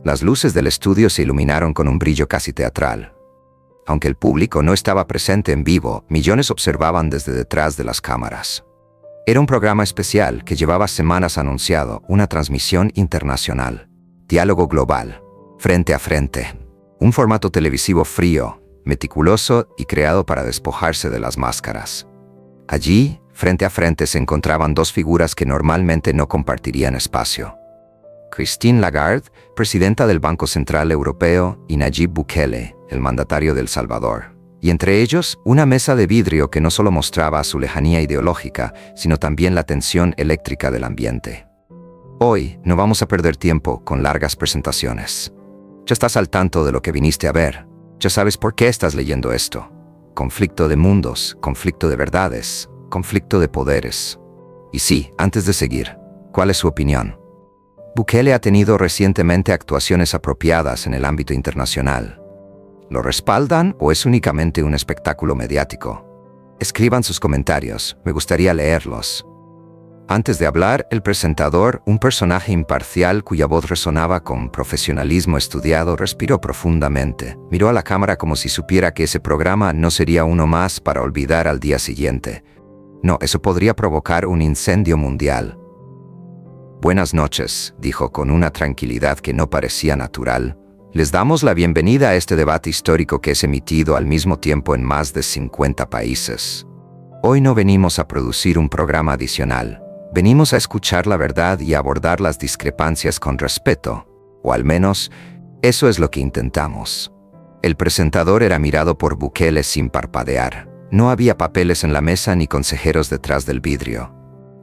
Las luces del estudio se iluminaron con un brillo casi teatral. Aunque el público no estaba presente en vivo, millones observaban desde detrás de las cámaras. Era un programa especial que llevaba semanas anunciado, una transmisión internacional. Diálogo global, frente a frente. Un formato televisivo frío, meticuloso y creado para despojarse de las máscaras. Allí, frente a frente, se encontraban dos figuras que normalmente no compartirían espacio. Christine Lagarde, presidenta del Banco Central Europeo, y Nayib Bukele, el mandatario de El Salvador. Y entre ellos, una mesa de vidrio que no solo mostraba su lejanía ideológica, sino también la tensión eléctrica del ambiente. Hoy no vamos a perder tiempo con largas presentaciones. Ya estás al tanto de lo que viniste a ver. Ya sabes por qué estás leyendo esto. Conflicto de mundos, conflicto de verdades, conflicto de poderes. Y sí, antes de seguir, ¿cuál es su opinión? Bukele ha tenido recientemente actuaciones apropiadas en el ámbito internacional. ¿Lo respaldan o es únicamente un espectáculo mediático? Escriban sus comentarios, me gustaría leerlos. Antes de hablar, el presentador, un personaje imparcial cuya voz resonaba con profesionalismo estudiado, respiró profundamente. Miró a la cámara como si supiera que ese programa no sería uno más para olvidar al día siguiente. No, eso podría provocar un incendio mundial. Buenas noches, dijo con una tranquilidad que no parecía natural. Les damos la bienvenida a este debate histórico que es emitido al mismo tiempo en más de 50 países. Hoy no venimos a producir un programa adicional. Venimos a escuchar la verdad y a abordar las discrepancias con respeto. O al menos, eso es lo que intentamos. El presentador era mirado por Bukele sin parpadear. No había papeles en la mesa ni consejeros detrás del vidrio.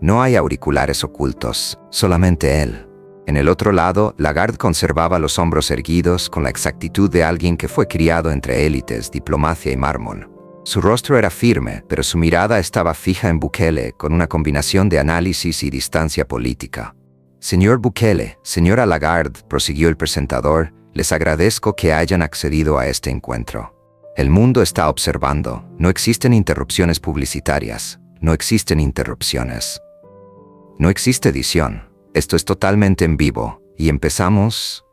No hay auriculares ocultos, solamente él. En el otro lado, Lagarde conservaba los hombros erguidos con la exactitud de alguien que fue criado entre élites, diplomacia y mármol. Su rostro era firme, pero su mirada estaba fija en Bukele con una combinación de análisis y distancia política. Señor Bukele, señora Lagarde, prosiguió el presentador, les agradezco que hayan accedido a este encuentro. El mundo está observando, no existen interrupciones publicitarias, no existen interrupciones. No existe edición, esto es totalmente en vivo, y empezamos...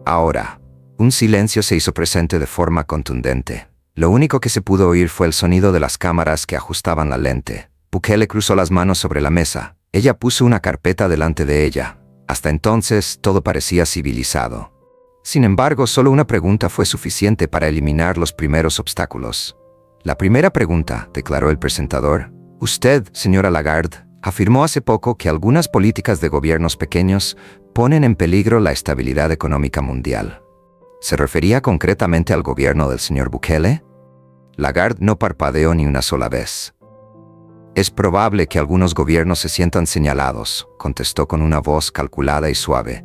Ahora, un silencio se hizo presente de forma contundente. Lo único que se pudo oír fue el sonido de las cámaras que ajustaban la lente. Bukele cruzó las manos sobre la mesa. Ella puso una carpeta delante de ella. Hasta entonces, todo parecía civilizado. Sin embargo, solo una pregunta fue suficiente para eliminar los primeros obstáculos. La primera pregunta, declaró el presentador. Usted, señora Lagarde, afirmó hace poco que algunas políticas de gobiernos pequeños ponen en peligro la estabilidad económica mundial. ¿Se refería concretamente al gobierno del señor Bukele? Lagarde no parpadeó ni una sola vez. Es probable que algunos gobiernos se sientan señalados, contestó con una voz calculada y suave,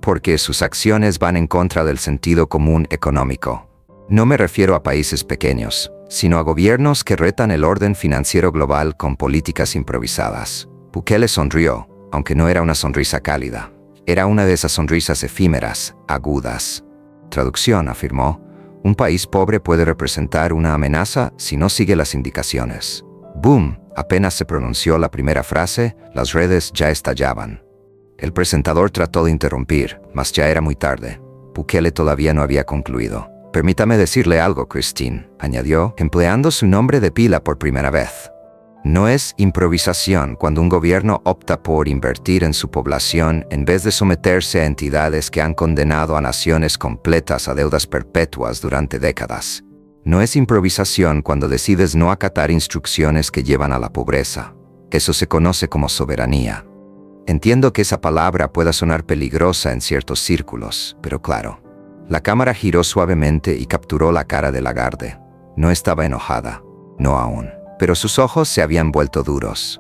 porque sus acciones van en contra del sentido común económico. No me refiero a países pequeños, sino a gobiernos que retan el orden financiero global con políticas improvisadas. Bukele sonrió, aunque no era una sonrisa cálida. Era una de esas sonrisas efímeras, agudas. Traducción, afirmó, un país pobre puede representar una amenaza si no sigue las indicaciones. ¡Boom! Apenas se pronunció la primera frase, las redes ya estallaban. El presentador trató de interrumpir, mas ya era muy tarde. Bukele todavía no había concluido. Permítame decirle algo, Christine, añadió, empleando su nombre de pila por primera vez. No es improvisación cuando un gobierno opta por invertir en su población en vez de someterse a entidades que han condenado a naciones completas a deudas perpetuas durante décadas. No es improvisación cuando decides no acatar instrucciones que llevan a la pobreza. Eso se conoce como soberanía. Entiendo que esa palabra pueda sonar peligrosa en ciertos círculos, pero claro. La cámara giró suavemente y capturó la cara de Lagarde. No estaba enojada, no aún, pero sus ojos se habían vuelto duros.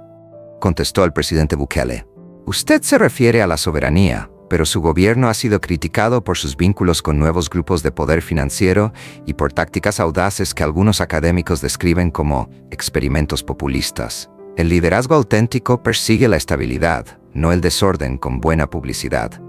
Contestó el presidente Bukele. Usted se refiere a la soberanía, pero su gobierno ha sido criticado por sus vínculos con nuevos grupos de poder financiero y por tácticas audaces que algunos académicos describen como experimentos populistas. El liderazgo auténtico persigue la estabilidad, no el desorden con buena publicidad.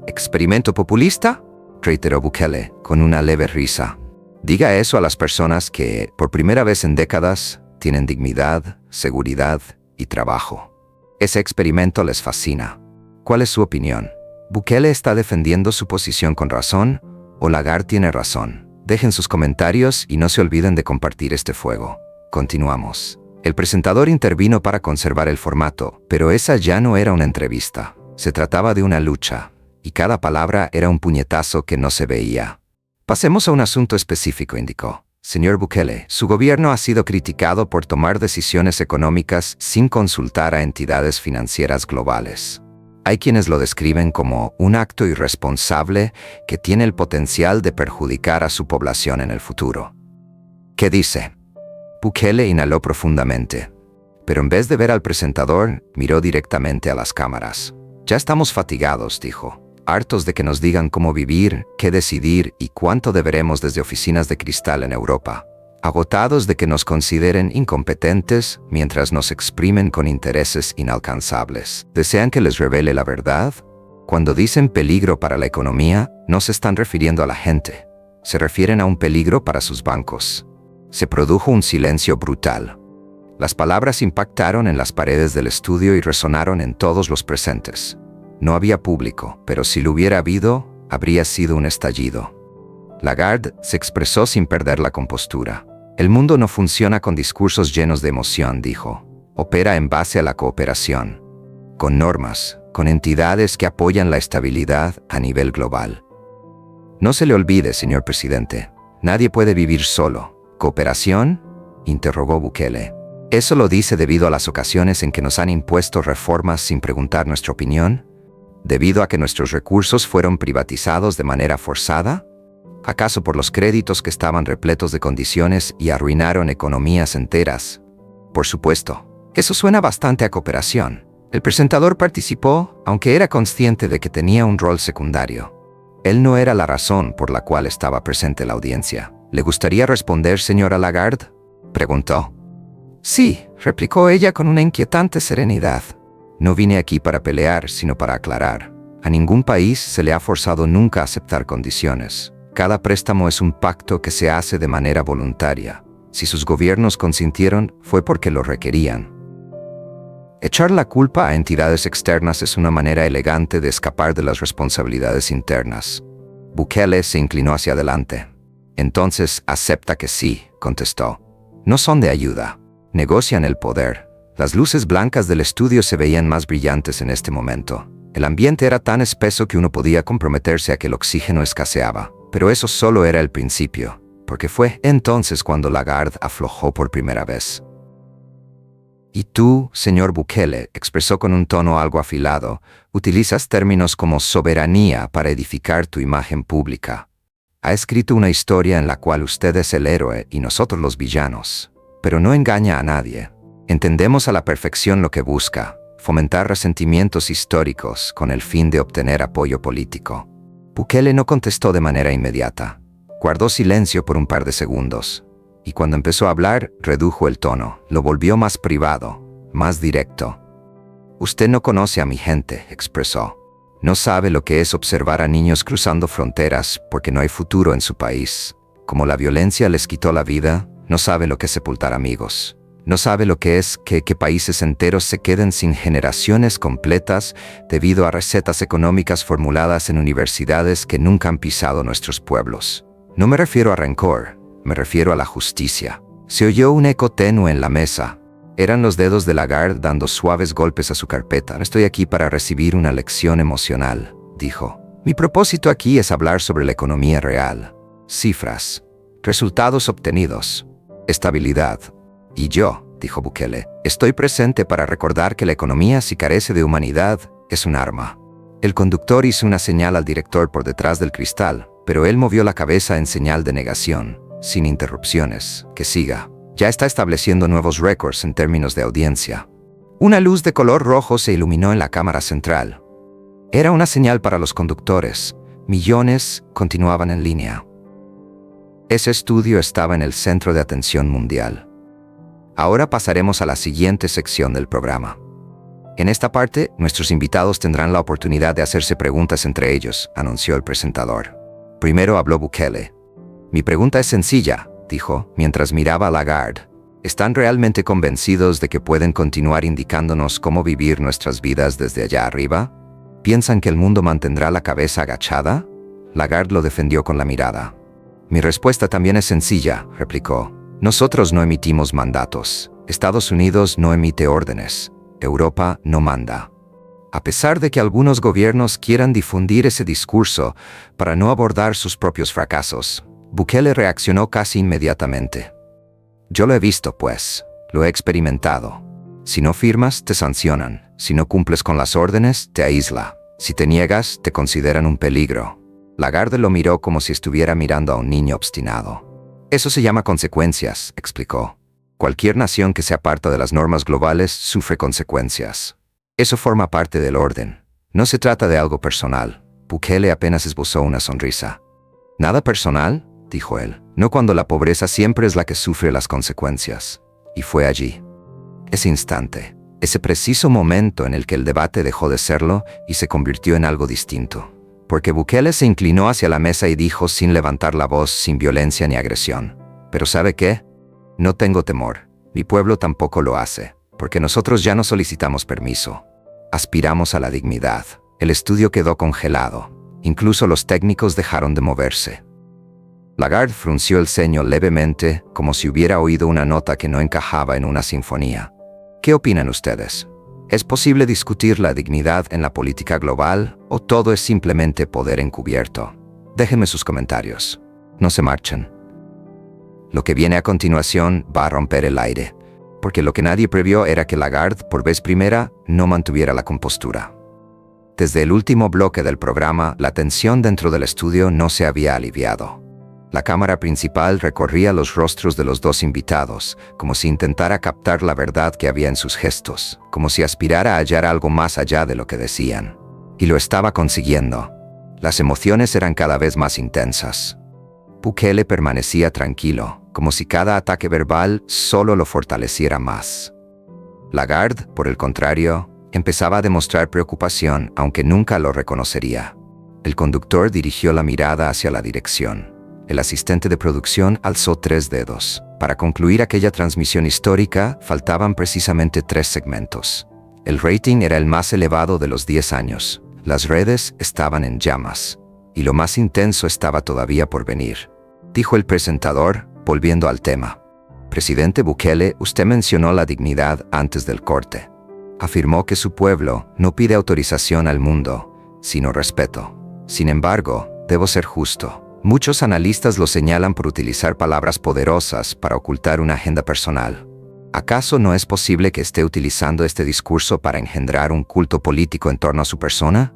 ¿Experimento populista?, reiteró Bukele, con una leve risa. Diga eso a las personas que, por primera vez en décadas, tienen dignidad, seguridad y trabajo. Ese experimento les fascina. ¿Cuál es su opinión? ¿Bukele está defendiendo su posición con razón o Lagarde tiene razón? Dejen sus comentarios y no se olviden de compartir este fuego. Continuamos. El presentador intervino para conservar el formato, pero esa ya no era una entrevista. Se trataba de una lucha, y cada palabra era un puñetazo que no se veía. Pasemos a un asunto específico, indicó. Señor Bukele, su gobierno ha sido criticado por tomar decisiones económicas sin consultar a entidades financieras globales. Hay quienes lo describen como un acto irresponsable que tiene el potencial de perjudicar a su población en el futuro. ¿Qué dice? Bukele inhaló profundamente, pero en vez de ver al presentador, miró directamente a las cámaras. Ya estamos fatigados, dijo, hartos de que nos digan cómo vivir, qué decidir y cuánto deberemos desde oficinas de cristal en Europa. Agotados de que nos consideren incompetentes mientras nos exprimen con intereses inalcanzables. ¿Desean que les revele la verdad? Cuando dicen peligro para la economía, no se están refiriendo a la gente. Se refieren a un peligro para sus bancos. Se produjo un silencio brutal. Las palabras impactaron en las paredes del estudio y resonaron en todos los presentes. No había público, pero si lo hubiera habido, habría sido un estallido. Lagarde se expresó sin perder la compostura. El mundo no funciona con discursos llenos de emoción, dijo. Opera en base a la cooperación, con normas, con entidades que apoyan la estabilidad a nivel global. No se le olvide, señor presidente, nadie puede vivir solo. ¿Cooperación?, interrogó Bukele. ¿Eso lo dice debido a las ocasiones en que nos han impuesto reformas sin preguntar nuestra opinión? ¿Debido a que nuestros recursos fueron privatizados de manera forzada? ¿Acaso por los créditos que estaban repletos de condiciones y arruinaron economías enteras? Por supuesto, eso suena bastante a cooperación. El presentador participó, aunque era consciente de que tenía un rol secundario. Él no era la razón por la cual estaba presente la audiencia. ¿Le gustaría responder, señora Lagarde?, preguntó. Sí, replicó ella con una inquietante serenidad. No vine aquí para pelear, sino para aclarar. A ningún país se le ha forzado nunca a aceptar condiciones. Cada préstamo es un pacto que se hace de manera voluntaria. Si sus gobiernos consintieron, fue porque lo requerían. Echar la culpa a entidades externas es una manera elegante de escapar de las responsabilidades internas. Bukele se inclinó hacia adelante. Entonces, acepta que sí, contestó. No son de ayuda. Negocian el poder. Las luces blancas del estudio se veían más brillantes en este momento. El ambiente era tan espeso que uno podía comprometerse a que el oxígeno escaseaba. Pero eso solo era el principio, porque fue entonces cuando Lagarde aflojó por primera vez. Y tú, señor Bukele, expresó con un tono algo afilado, utilizas términos como soberanía para edificar tu imagen pública. Ha escrito una historia en la cual usted es el héroe y nosotros los villanos, pero no engaña a nadie. Entendemos a la perfección lo que busca, fomentar resentimientos históricos con el fin de obtener apoyo político. Bukele no contestó de manera inmediata. Guardó silencio por un par de segundos, y cuando empezó a hablar, redujo el tono, lo volvió más privado, más directo. Usted no conoce a mi gente, expresó. No sabe lo que es observar a niños cruzando fronteras porque no hay futuro en su país. Como la violencia les quitó la vida, no sabe lo que es sepultar amigos. No sabe lo que es que países enteros se queden sin generaciones completas debido a recetas económicas formuladas en universidades que nunca han pisado nuestros pueblos. No me refiero a rencor, me refiero a la justicia. Se oyó un eco tenue en la mesa. Eran los dedos de Lagarde dando suaves golpes a su carpeta. Estoy aquí para recibir una lección emocional, dijo. Mi propósito aquí es hablar sobre la economía real. Cifras, resultados obtenidos, estabilidad. Y yo, dijo Bukele, estoy presente para recordar que la economía, si carece de humanidad, es un arma. El conductor hizo una señal al director por detrás del cristal, pero él movió la cabeza en señal de negación, sin interrupciones. Que siga. Ya está estableciendo nuevos récords en términos de audiencia. Una luz de color rojo se iluminó en la cámara central. Era una señal para los conductores. Millones continuaban en línea. Ese estudio estaba en el centro de atención mundial. Ahora pasaremos a la siguiente sección del programa. En esta parte, nuestros invitados tendrán la oportunidad de hacerse preguntas entre ellos, anunció el presentador. Primero habló Bukele. Mi pregunta es sencilla, dijo, mientras miraba a Lagarde. ¿Están realmente convencidos de que pueden continuar indicándonos cómo vivir nuestras vidas desde allá arriba? ¿Piensan que el mundo mantendrá la cabeza agachada? Lagarde lo defendió con la mirada. Mi respuesta también es sencilla, replicó. Nosotros no emitimos mandatos. Estados Unidos no emite órdenes. Europa no manda. A pesar de que algunos gobiernos quieran difundir ese discurso para no abordar sus propios fracasos, Bukele reaccionó casi inmediatamente. Yo lo he visto, pues. Lo he experimentado. Si no firmas, te sancionan. Si no cumples con las órdenes, te aísla. Si te niegas, te consideran un peligro. Lagarde lo miró como si estuviera mirando a un niño obstinado. Eso se llama consecuencias, explicó. Cualquier nación que se aparta de las normas globales sufre consecuencias. Eso forma parte del orden. No se trata de algo personal. Bukele apenas esbozó una sonrisa. ¿Nada personal?, dijo él. No cuando la pobreza siempre es la que sufre las consecuencias. Y fue allí. Ese instante, ese preciso momento en el que el debate dejó de serlo y se convirtió en algo distinto. Porque Bukele se inclinó hacia la mesa y dijo sin levantar la voz, sin violencia ni agresión. ¿Pero sabe qué? No tengo temor. Mi pueblo tampoco lo hace, porque nosotros ya no solicitamos permiso. Aspiramos a la dignidad. El estudio quedó congelado. Incluso los técnicos dejaron de moverse. Lagarde frunció el ceño levemente, como si hubiera oído una nota que no encajaba en una sinfonía. ¿Qué opinan ustedes? ¿Es posible discutir la dignidad en la política global o todo es simplemente poder encubierto? Déjenme sus comentarios. No se marchen. Lo que viene a continuación va a romper el aire, porque lo que nadie previó era que Lagarde, por vez primera, no mantuviera la compostura. Desde el último bloque del programa, la tensión dentro del estudio no se había aliviado. La cámara principal recorría los rostros de los dos invitados, como si intentara captar la verdad que había en sus gestos, como si aspirara a hallar algo más allá de lo que decían. Y lo estaba consiguiendo. Las emociones eran cada vez más intensas. Bukele permanecía tranquilo, como si cada ataque verbal solo lo fortaleciera más. Lagarde, por el contrario, empezaba a demostrar preocupación, aunque nunca lo reconocería. El conductor dirigió la mirada hacia la dirección. El asistente de producción alzó 3 dedos. Para concluir aquella transmisión histórica, faltaban precisamente 3 segmentos. El rating era el más elevado de los 10 años. Las redes estaban en llamas. Y lo más intenso estaba todavía por venir. Dijo el presentador, volviendo al tema. Presidente Bukele, usted mencionó la dignidad antes del corte. Afirmó que su pueblo no pide autorización al mundo, sino respeto. Sin embargo, debo ser justo. Muchos analistas lo señalan por utilizar palabras poderosas para ocultar una agenda personal. ¿Acaso no es posible que esté utilizando este discurso para engendrar un culto político en torno a su persona?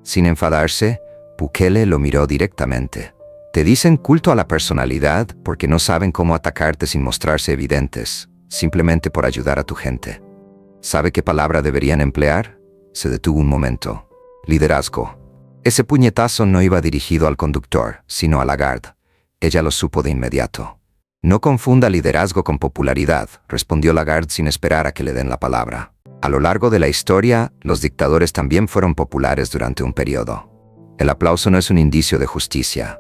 Sin enfadarse, Bukele lo miró directamente. Te dicen culto a la personalidad porque no saben cómo atacarte sin mostrarse evidentes, simplemente por ayudar a tu gente. ¿Sabe qué palabra deberían emplear? Se detuvo un momento. Liderazgo. Ese puñetazo no iba dirigido al conductor, sino a Lagarde. Ella lo supo de inmediato. No confunda liderazgo con popularidad, respondió Lagarde sin esperar a que le den la palabra. A lo largo de la historia, los dictadores también fueron populares durante un periodo. El aplauso no es un indicio de justicia.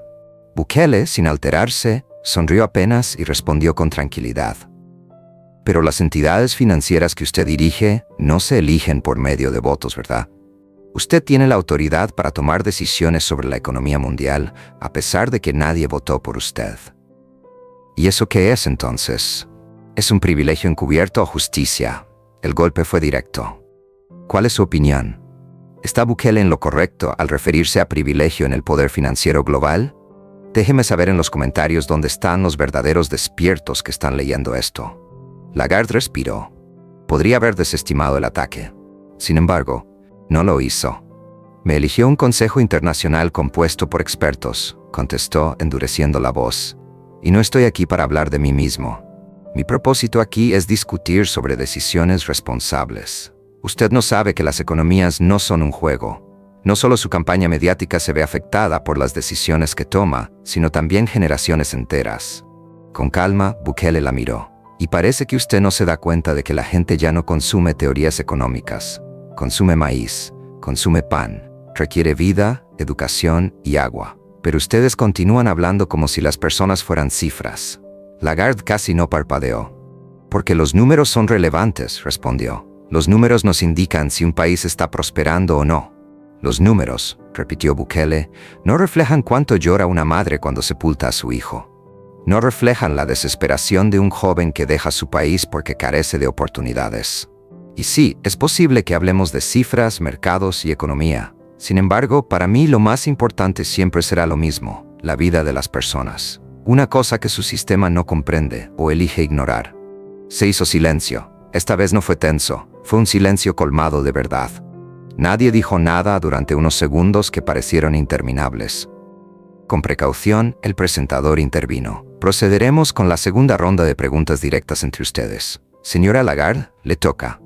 Bukele, sin alterarse, sonrió apenas y respondió con tranquilidad. Pero las entidades financieras que usted dirige no se eligen por medio de votos, ¿verdad? Usted tiene la autoridad para tomar decisiones sobre la economía mundial, a pesar de que nadie votó por usted. ¿Y eso qué es entonces? ¿Es un privilegio encubierto o justicia? El golpe fue directo. ¿Cuál es su opinión? ¿Está Bukele en lo correcto al referirse a privilegio en el poder financiero global? Déjeme saber en los comentarios dónde están los verdaderos despiertos que están leyendo esto. Lagarde respiró. Podría haber desestimado el ataque. Sin embargo, no lo hizo. Me eligió un consejo internacional compuesto por expertos, contestó, endureciendo la voz. Y no estoy aquí para hablar de mí mismo. Mi propósito aquí es discutir sobre decisiones responsables. Usted no sabe que las economías no son un juego. No solo su campaña mediática se ve afectada por las decisiones que toma, sino también generaciones enteras. Con calma, Bukele la miró. Y parece que usted no se da cuenta de que la gente ya no consume teorías económicas. Consume maíz, consume pan, requiere vida, educación y agua. Pero ustedes continúan hablando como si las personas fueran cifras. Lagarde casi no parpadeó. Porque los números son relevantes, respondió. Los números nos indican si un país está prosperando o no. Los números, repitió Bukele, no reflejan cuánto llora una madre cuando sepulta a su hijo. No reflejan la desesperación de un joven que deja su país porque carece de oportunidades. Y sí, es posible que hablemos de cifras, mercados y economía. Sin embargo, para mí lo más importante siempre será lo mismo, la vida de las personas. Una cosa que su sistema no comprende o elige ignorar. Se hizo silencio. Esta vez no fue tenso, fue un silencio colmado de verdad. Nadie dijo nada durante unos segundos que parecieron interminables. Con precaución, el presentador intervino. Procederemos con la segunda ronda de preguntas directas entre ustedes. Señora Lagarde, le toca.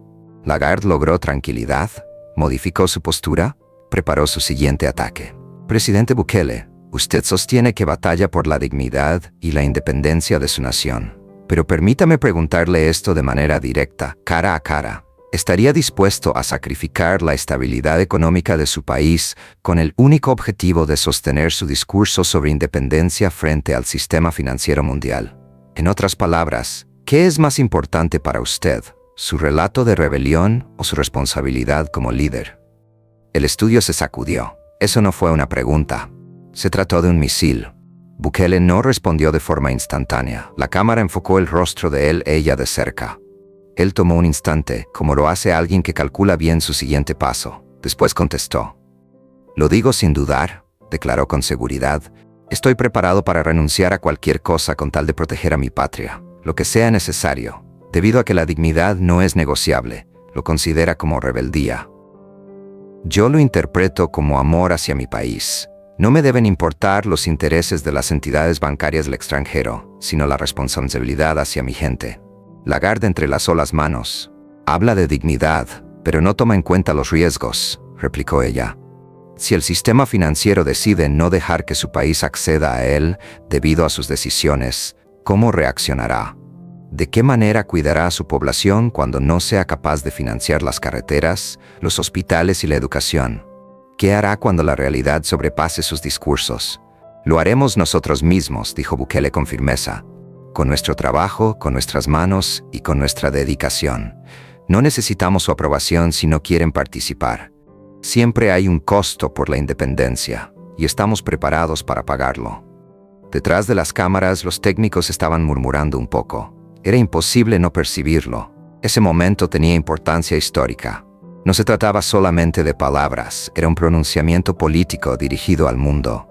Lagarde logró tranquilidad, modificó su postura, preparó su siguiente ataque. Presidente Bukele, usted sostiene que batalla por la dignidad y la independencia de su nación. Pero permítame preguntarle esto de manera directa, cara a cara. ¿Estaría dispuesto a sacrificar la estabilidad económica de su país con el único objetivo de sostener su discurso sobre independencia frente al sistema financiero mundial? En otras palabras, ¿qué es más importante para usted, su relato de rebelión o su responsabilidad como líder? El estudio se sacudió. Eso no fue una pregunta. Se trató de un misil. Bukele no respondió de forma instantánea. La cámara enfocó el rostro de ella de cerca. Él tomó un instante, como lo hace alguien que calcula bien su siguiente paso. Después contestó. Lo digo sin dudar, declaró con seguridad. Estoy preparado para renunciar a cualquier cosa con tal de proteger a mi patria, lo que sea necesario, debido a que la dignidad no es negociable, lo considera como rebeldía. Yo lo interpreto como amor hacia mi país. No me deben importar los intereses de las entidades bancarias del extranjero, sino la responsabilidad hacia mi gente. Lagarde entrelazó las manos. Habla de dignidad, pero no toma en cuenta los riesgos, replicó ella. Si el sistema financiero decide no dejar que su país acceda a él debido a sus decisiones, ¿cómo reaccionará? ¿De qué manera cuidará a su población cuando no sea capaz de financiar las carreteras, los hospitales y la educación? ¿Qué hará cuando la realidad sobrepase sus discursos? Lo haremos nosotros mismos, dijo Bukele con firmeza. Con nuestro trabajo, con nuestras manos y con nuestra dedicación. No necesitamos su aprobación si no quieren participar. Siempre hay un costo por la independencia, y estamos preparados para pagarlo. Detrás de las cámaras, los técnicos estaban murmurando un poco. Era imposible no percibirlo. Ese momento tenía importancia histórica. No se trataba solamente de palabras, era un pronunciamiento político dirigido al mundo.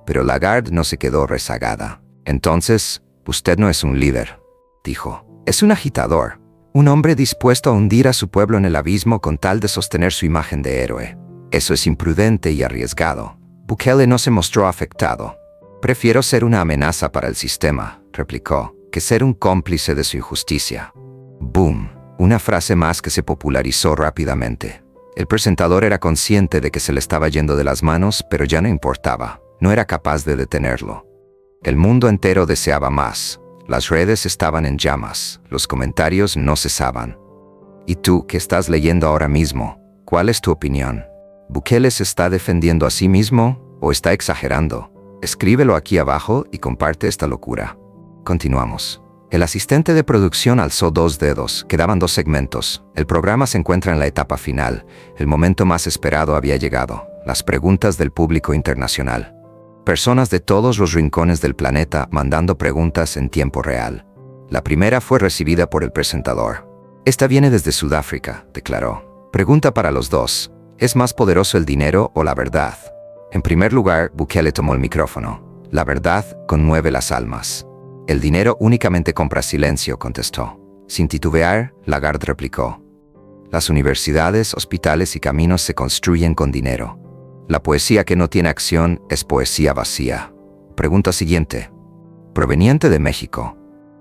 Pero Lagarde no se quedó rezagada. Entonces, usted no es un líder, dijo. Es un agitador, un hombre dispuesto a hundir a su pueblo en el abismo con tal de sostener su imagen de héroe. Eso es imprudente y arriesgado. Bukele no se mostró afectado. Prefiero ser una amenaza para el sistema, replicó, que ser un cómplice de su injusticia. Boom. Una frase más que se popularizó rápidamente. El presentador era consciente de que se le estaba yendo de las manos, pero ya no importaba. No era capaz de detenerlo. El mundo entero deseaba más. Las redes estaban en llamas. Los comentarios no cesaban. ¿Y tú, qué estás leyendo ahora mismo? ¿Cuál es tu opinión? ¿Bukele se está defendiendo a sí mismo o está exagerando? Escríbelo aquí abajo y comparte esta locura. Continuamos. El asistente de producción alzó 2 dedos. Quedaban 2 segmentos. El programa se encuentra en la etapa final. El momento más esperado había llegado. Las preguntas del público internacional. Personas de todos los rincones del planeta mandando preguntas en tiempo real. La primera fue recibida por el presentador. Esta viene desde Sudáfrica, declaró. Pregunta para los dos. ¿Es más poderoso el dinero o la verdad? En primer lugar, Bukele tomó el micrófono. La verdad conmueve las almas. El dinero únicamente compra silencio, contestó. Sin titubear, Lagarde replicó. Las universidades, hospitales y caminos se construyen con dinero. La poesía que no tiene acción es poesía vacía. Pregunta siguiente. Proveniente de México.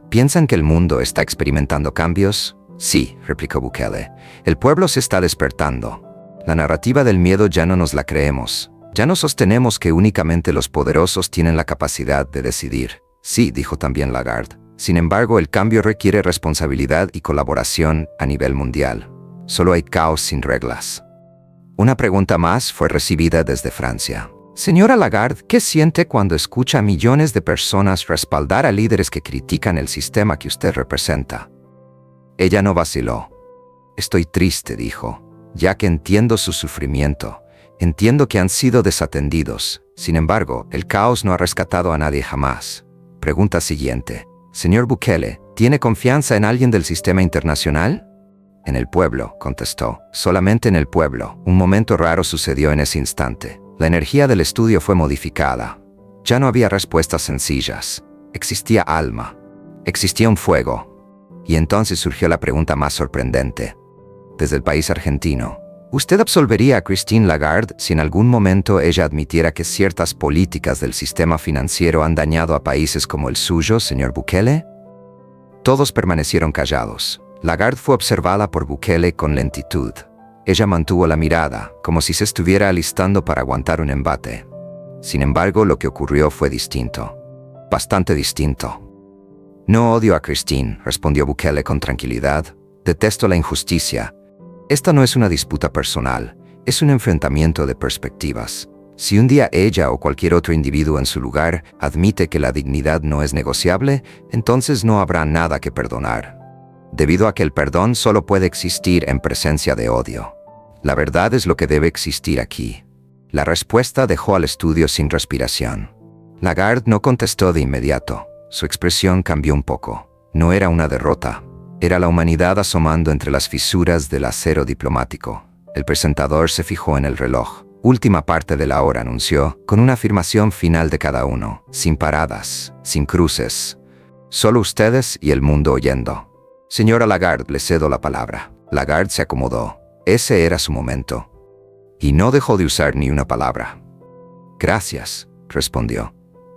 ¿Piensan que el mundo está experimentando cambios? Sí, replicó Bukele. El pueblo se está despertando. La narrativa del miedo ya no nos la creemos. Ya no sostenemos que únicamente los poderosos tienen la capacidad de decidir. Sí, dijo también Lagarde. Sin embargo, el cambio requiere responsabilidad y colaboración a nivel mundial. Solo hay caos sin reglas. Una pregunta más fue recibida desde Francia. Señora Lagarde, ¿qué siente cuando escucha a millones de personas respaldar a líderes que critican el sistema que usted representa? Ella no vaciló. Estoy triste, dijo, ya que entiendo su sufrimiento. Entiendo que han sido desatendidos. Sin embargo, el caos no ha rescatado a nadie jamás. Pregunta siguiente. Señor Bukele, ¿tiene confianza en alguien del sistema internacional? En el pueblo, contestó. Solamente en el pueblo. Un momento raro sucedió en ese instante. La energía del estudio fue modificada. Ya no había respuestas sencillas. Existía alma. Existía un fuego. Y entonces surgió la pregunta más sorprendente. Desde el país argentino, ¿usted absolvería a Christine Lagarde si en algún momento ella admitiera que ciertas políticas del sistema financiero han dañado a países como el suyo, señor Bukele? Todos permanecieron callados. Lagarde fue observada por Bukele con lentitud. Ella mantuvo la mirada, como si se estuviera alistando para aguantar un embate. Sin embargo, lo que ocurrió fue distinto. Bastante distinto. No odio a Christine, respondió Bukele con tranquilidad. Detesto la injusticia. Esta no es una disputa personal, es un enfrentamiento de perspectivas. Si un día ella o cualquier otro individuo en su lugar admite que la dignidad no es negociable, entonces no habrá nada que perdonar. Debido a que el perdón solo puede existir en presencia de odio. La verdad es lo que debe existir aquí. La respuesta dejó al estudio sin respiración. Lagarde no contestó de inmediato. Su expresión cambió un poco. No era una derrota. Era la humanidad asomando entre las fisuras del acero diplomático. El presentador se fijó en el reloj. Última parte de la hora, anunció, con una afirmación final de cada uno. Sin paradas, sin cruces. Solo ustedes y el mundo oyendo. Señora Lagarde, le cedo la palabra. Lagarde se acomodó. Ese era su momento. Y no dejó de usar ni una palabra. Gracias, respondió.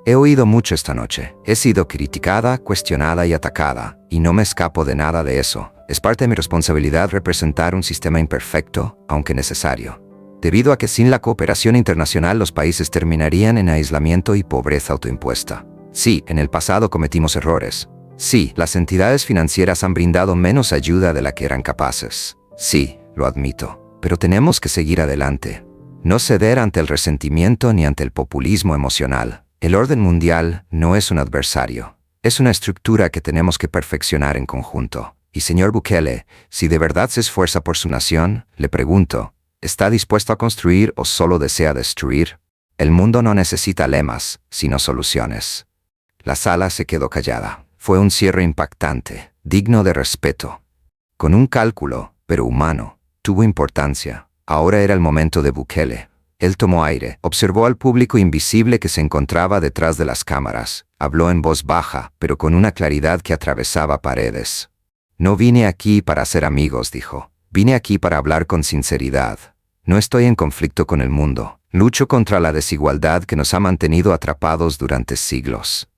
He oído mucho esta noche. He sido criticada, cuestionada y atacada, y no me escapo de nada de eso. Es parte de mi responsabilidad representar un sistema imperfecto, aunque necesario. Debido a que sin la cooperación internacional los países terminarían en aislamiento y pobreza autoimpuesta. Sí, en el pasado cometimos errores. Sí, las entidades financieras han brindado menos ayuda de la que eran capaces. Sí, lo admito. Pero tenemos que seguir adelante. No ceder ante el resentimiento ni ante el populismo emocional. El orden mundial no es un adversario. Es una estructura que tenemos que perfeccionar en conjunto. Y señor Bukele, si de verdad se esfuerza por su nación, le pregunto, ¿está dispuesto a construir o solo desea destruir? El mundo no necesita lemas, sino soluciones. La sala se quedó callada. Fue un cierre impactante, digno de respeto. Con un cálculo, pero humano, tuvo importancia. Ahora era el momento de Bukele. Él tomó aire, observó al público invisible que se encontraba detrás de las cámaras. Habló en voz baja, pero con una claridad que atravesaba paredes. No vine aquí para hacer amigos, dijo. Vine aquí para hablar con sinceridad. No estoy en conflicto con el mundo. Lucho contra la desigualdad que nos ha mantenido atrapados durante siglos.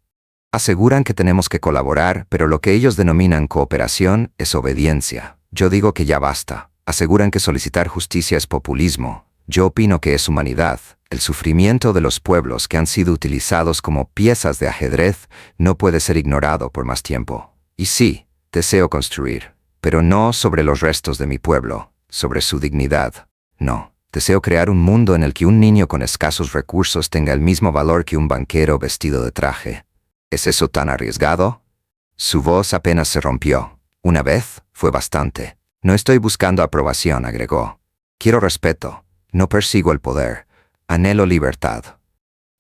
Aseguran que tenemos que colaborar, pero lo que ellos denominan cooperación es obediencia. Yo digo que ya basta. Aseguran que solicitar justicia es populismo. Yo opino que es humanidad. El sufrimiento de los pueblos que han sido utilizados como piezas de ajedrez no puede ser ignorado por más tiempo. Y sí, deseo construir, pero no sobre los restos de mi pueblo, sobre su dignidad. No, deseo crear un mundo en el que un niño con escasos recursos tenga el mismo valor que un banquero vestido de traje. ¿Es eso tan arriesgado? Su voz apenas se rompió. Una vez, fue bastante. No estoy buscando aprobación, agregó. Quiero respeto. No persigo el poder. Anhelo libertad.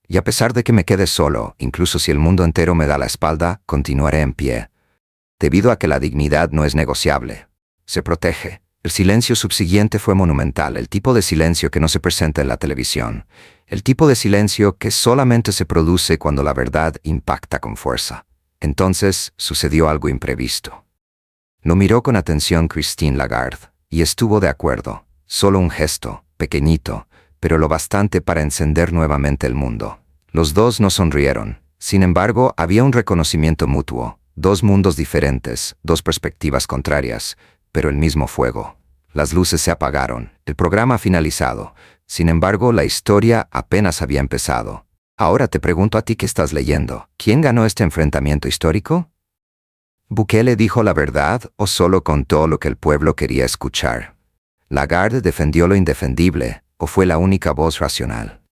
Y a pesar de que me quede solo, incluso si el mundo entero me da la espalda, continuaré en pie. Debido a que la dignidad no es negociable. Se protege. El silencio subsiguiente fue monumental, el tipo de silencio que no se presenta en la televisión. El tipo de silencio que solamente se produce cuando la verdad impacta con fuerza. Entonces sucedió algo imprevisto. Lo miró con atención Christine Lagarde, y estuvo de acuerdo. Solo un gesto, pequeñito, pero lo bastante para encender nuevamente el mundo. Los dos no sonrieron. Sin embargo, había un reconocimiento mutuo. Dos mundos diferentes, dos perspectivas contrarias, pero el mismo fuego. Las luces se apagaron. El programa ha finalizado. Sin embargo, la historia apenas había empezado. Ahora te pregunto a ti que estás leyendo. ¿Quién ganó este enfrentamiento histórico? ¿Bukele dijo la verdad o solo contó lo que el pueblo quería escuchar? ¿Lagarde defendió lo indefendible o fue la única voz racional?